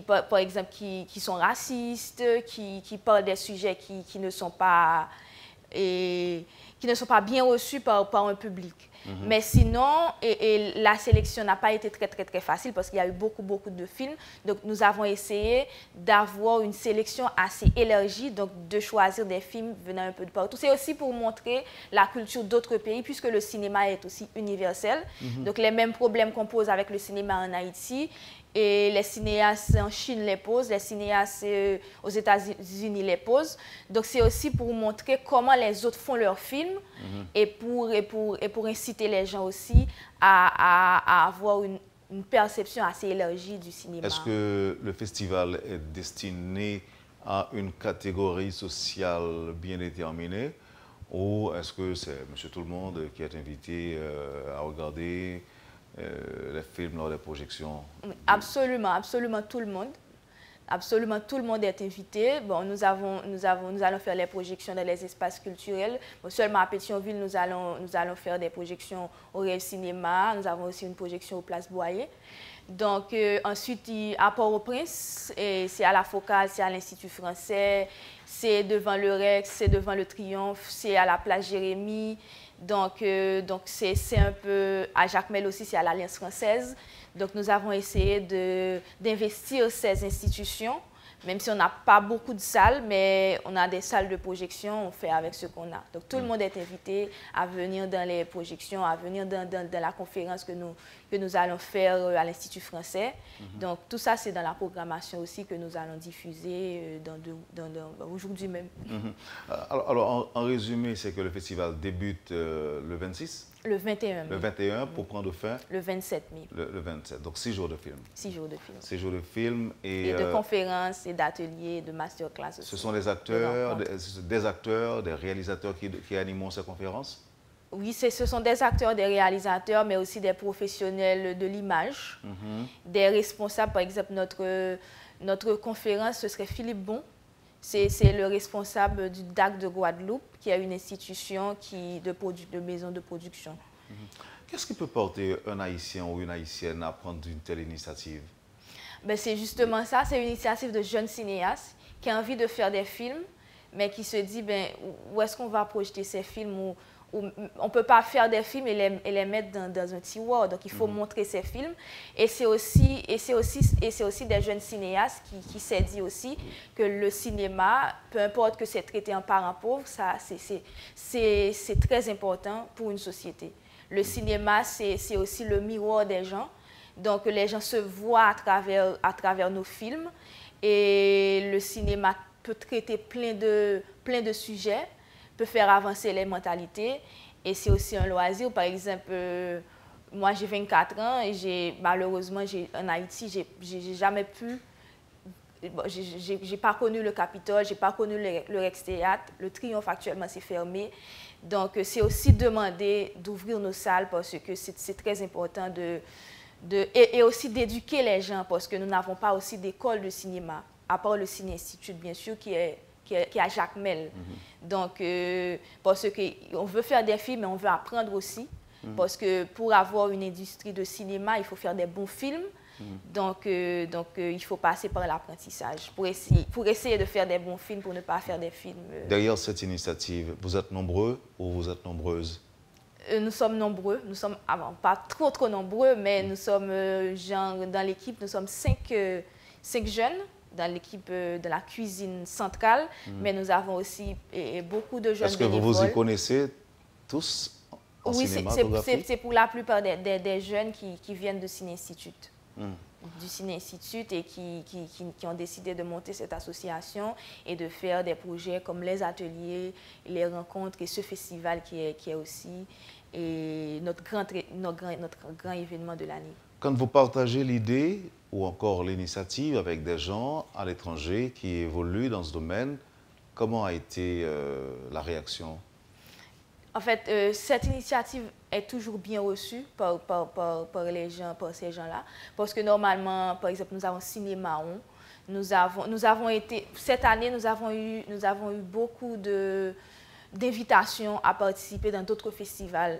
par exemple, qui sont racistes, qui parlent des sujets qui ne sont pas bien reçus par un public. Mais sinon, la sélection n'a pas été très facile parce qu'il y a eu beaucoup de films. Donc, nous avons essayé d'avoir une sélection assez élargie, donc de choisir des films venant un peu de partout. C'est aussi pour montrer la culture d'autres pays, puisque le cinéma est aussi universel. Donc, les mêmes problèmes qu'on pose avec le cinéma en Haïti, et les cinéastes en Chine les posent, les cinéastes aux États-Unis les posent. Donc, c'est aussi pour montrer comment les autres font leurs films et pour inciter les gens aussi à avoir une perception assez élargie du cinéma. Est-ce que le festival est destiné à une catégorie sociale bien déterminée ou est-ce que c'est monsieur tout le monde qui est invité à regarder les films lors des projections? Absolument tout le monde. Absolument tout le monde est invité. Bon, nous allons faire les projections dans les espaces culturels. Bon, seulement à Pétionville, nous allons faire des projections au Rêve Cinéma. Nous avons aussi une projection au Place Boyer. Donc, ensuite, à Port-au-Prince, c'est à la Focale, c'est à l'Institut français, c'est devant le Rex, c'est devant le Triomphe, c'est à la Place Jérémie. Donc c'est un peu à Jacmel aussi, c'est à l'Alliance française. Donc, nous avons essayé d'investir ces institutions, même si on n'a pas beaucoup de salles, mais on a des salles de projection, on fait avec ce qu'on a. Donc, tout le monde est invité à venir dans les projections, à venir dans la conférence que nous allons faire à l'Institut français. Donc, tout ça, c'est dans la programmation aussi que nous allons diffuser aujourd'hui même. Alors, en résumé, c'est que le festival débute le 26 ? Le 21 mai. Le 21 pour prendre fin le 27 mai. Le 27, donc 6 jours de film. 6 jours de film. 6 jours de film et de conférences, et d'ateliers, de masterclass aussi. Ce sont des acteurs, des réalisateurs qui animent ces conférences? Oui, ce sont des acteurs, des réalisateurs, mais aussi des professionnels de l'image, des responsables. Par exemple, notre conférence, ce serait Philippe Bon. C'est le responsable du DAC de Guadeloupe, qui a une institution de maison de production. Qu'est-ce qui peut porter un Haïtien ou une Haïtienne à prendre une telle initiative? Ben, c'est justement ça, c'est une initiative de jeunes cinéastes qui a envie de faire des films, mais qui se dit, ben, où est-ce qu'on va projeter ces films? On ne peut pas faire des films et les mettre dans un tiroir. Donc, il faut montrer ces films. Et c'est aussi des jeunes cinéastes qui s'est dit aussi que le cinéma, peu importe que c'est traité en parent pauvre, c'est très important pour une société. Le cinéma, c'est aussi le miroir des gens. Donc, les gens se voient à travers nos films. Et le cinéma peut traiter plein de sujets, peut faire avancer les mentalités et c'est aussi un loisir. Par exemple, moi j'ai 24 ans et malheureusement en Haïti, j'ai jamais pu, j'ai pas connu le Capitole, j'ai pas connu le Rex Théâtre, le Triomphe actuellement c'est fermé. Donc c'est aussi demander d'ouvrir nos salles parce que c'est très important et aussi d'éduquer les gens parce que nous n'avons pas aussi d'école de cinéma, à part le Ciné Institute bien sûr qui est à Jacmel. Donc, parce qu'on veut faire des films, mais on veut apprendre aussi. Parce que pour avoir une industrie de cinéma, il faut faire des bons films. Donc, il faut passer par l'apprentissage pour essayer de faire des bons films, pour ne pas faire des films... Derrière cette initiative, vous êtes nombreux ou vous êtes nombreuses? Nous sommes nombreux, nous sommes pas trop nombreux, mais nous sommes, dans l'équipe, nous sommes 5 jeunes dans l'équipe de la cuisine centrale, mais nous avons aussi beaucoup de jeunes bénévoles. Est-ce que vous vous y connaissez tous en cinématographie? Oui, c'est pour la plupart des jeunes qui viennent du Ciné-Institut. Du Ciné-Institut et qui ont décidé de monter cette association et de faire des projets comme les ateliers, les rencontres et ce festival qui est aussi notre grand événement de l'année. Quand vous partagez l'idée ou encore l'initiative avec des gens à l'étranger qui évoluent dans ce domaine, comment a été la réaction? En fait, cette initiative est toujours bien reçue par ces gens-là. Parce que normalement, par exemple, nous avons Cinémaon. Cette année, nous avons eu beaucoup d'invitations à participer dans d'autres festivals.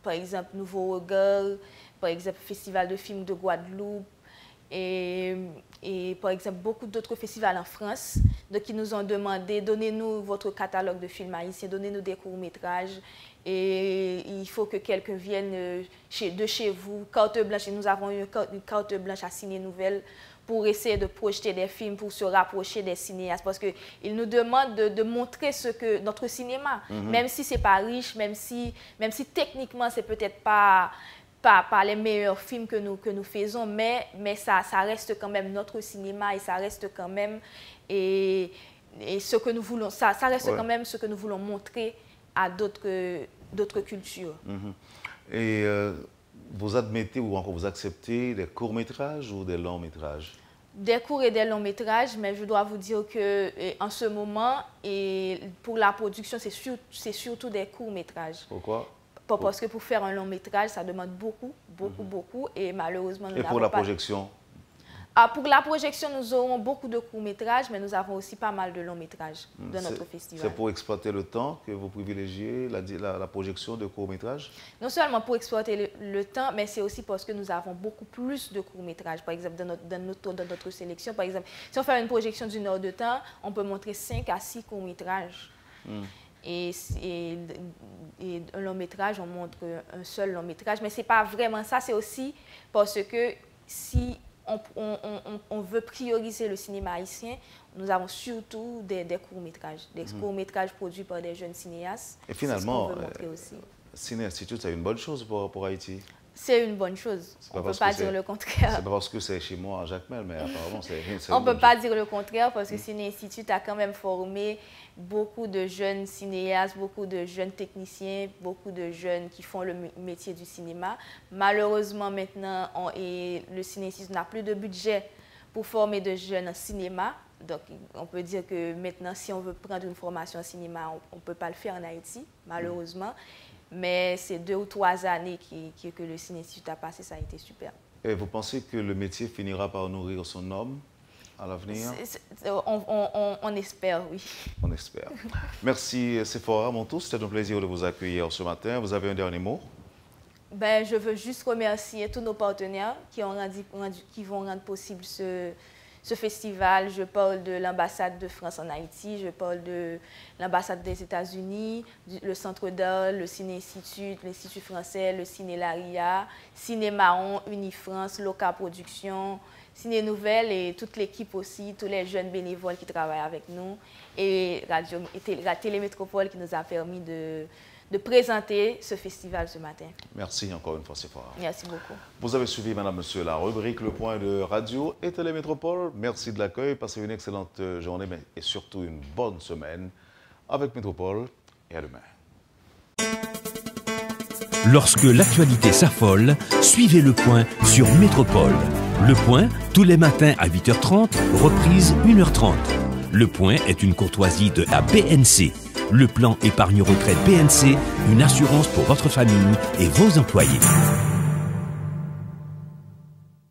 Par exemple, Nouveau Regard, par exemple, Festival de films de Guadeloupe. Et par exemple, beaucoup d'autres festivals en France, qui nous ont demandé, donnez-nous votre catalogue de films haïtiens, donnez-nous des courts-métrages, et il faut que quelqu'un vienne de chez vous, carte blanche. Et nous avons eu une carte blanche à Ciné Nouvelle pour essayer de projeter des films, pour se rapprocher des cinéastes, parce qu'ils nous demandent de montrer notre cinéma, même si ce n'est pas riche, même si techniquement, c'est peut-être pas les meilleurs films que nous faisons, mais ça reste quand même notre cinéma et ça reste quand même ce que nous voulons, ça reste quand même ce que nous voulons montrer à d'autres cultures. Et vous admettez ou encore vous acceptez des courts-métrages ou des longs-métrages? Des courts et des longs-métrages, mais je dois vous dire qu'en ce moment, pour la production, c'est surtout des courts-métrages. Pourquoi? Parce que pour faire un long métrage, ça demande beaucoup, et malheureusement, nous n'avons pas... Et pour la projection? Pour la projection, nous aurons beaucoup de courts-métrages, mais nous avons aussi pas mal de longs-métrages dans notre festival. C'est pour exploiter le temps que vous privilégiez la projection de courts-métrages? Non seulement pour exploiter le temps, mais c'est aussi parce que nous avons beaucoup plus de courts-métrages. Par exemple, dans notre sélection, par exemple, si on fait une projection d'1 heure de temps, on peut montrer 5 à 6 courts-métrages. Et un long métrage, on montre un seul long métrage. Mais ce n'est pas vraiment ça, c'est aussi parce que si on veut prioriser le cinéma haïtien, nous avons surtout des courts-métrages, des courts-métrages produits par des jeunes cinéastes. Et finalement, Ciné-Institut, c'est une bonne chose pour Haïti? C'est une bonne chose. On ne peut pas dire le contraire. C'est parce que c'est chez moi à Jacmel, mais apparemment c'est on ne peut pas dire le contraire parce que Ciné-Institut a quand même formé beaucoup de jeunes cinéastes, beaucoup de jeunes techniciens, beaucoup de jeunes qui font le métier du cinéma. Malheureusement, maintenant, le Ciné-Institut n'a plus de budget pour former de jeunes en cinéma. Donc, on peut dire que maintenant, si on veut prendre une formation en cinéma, on ne peut pas le faire en Haïti, malheureusement. Mais ces 2 ou 3 années que le Ciné-Institut a passé, ça a été super. Et vous pensez que le métier finira par nourrir son homme à l'avenir? On espère, oui. On espère. Merci Sephora Montou, c'était un plaisir de vous accueillir ce matin. Vous avez un dernier mot? Je veux juste remercier tous nos partenaires qui vont rendre possible ce festival. Je parle de l'ambassade de France en Haïti, je parle de l'ambassade des États-Unis, le Centre d'art, le Ciné-Institut, l'Institut français, le Ciné-Laria, Cinémaon, Unifrance, Loca Production, Ciné Nouvelle et toute l'équipe aussi, tous les jeunes bénévoles qui travaillent avec nous et la Télémétropole qui nous a permis de présenter ce festival ce matin. Merci encore une fois, Sephora. Merci beaucoup. Vous avez suivi, madame, monsieur, la rubrique Le Point de Radio et Télémétropole. Merci de l'accueil. Passez une excellente journée et surtout une bonne semaine avec Métropole et à demain. Lorsque l'actualité s'affole, suivez Le Point sur Métropole. Le Point, tous les matins à 8h30, reprise 1h30. Le Point est une courtoisie de la BNC. Le plan épargne retraite BNC, une assurance pour votre famille et vos employés.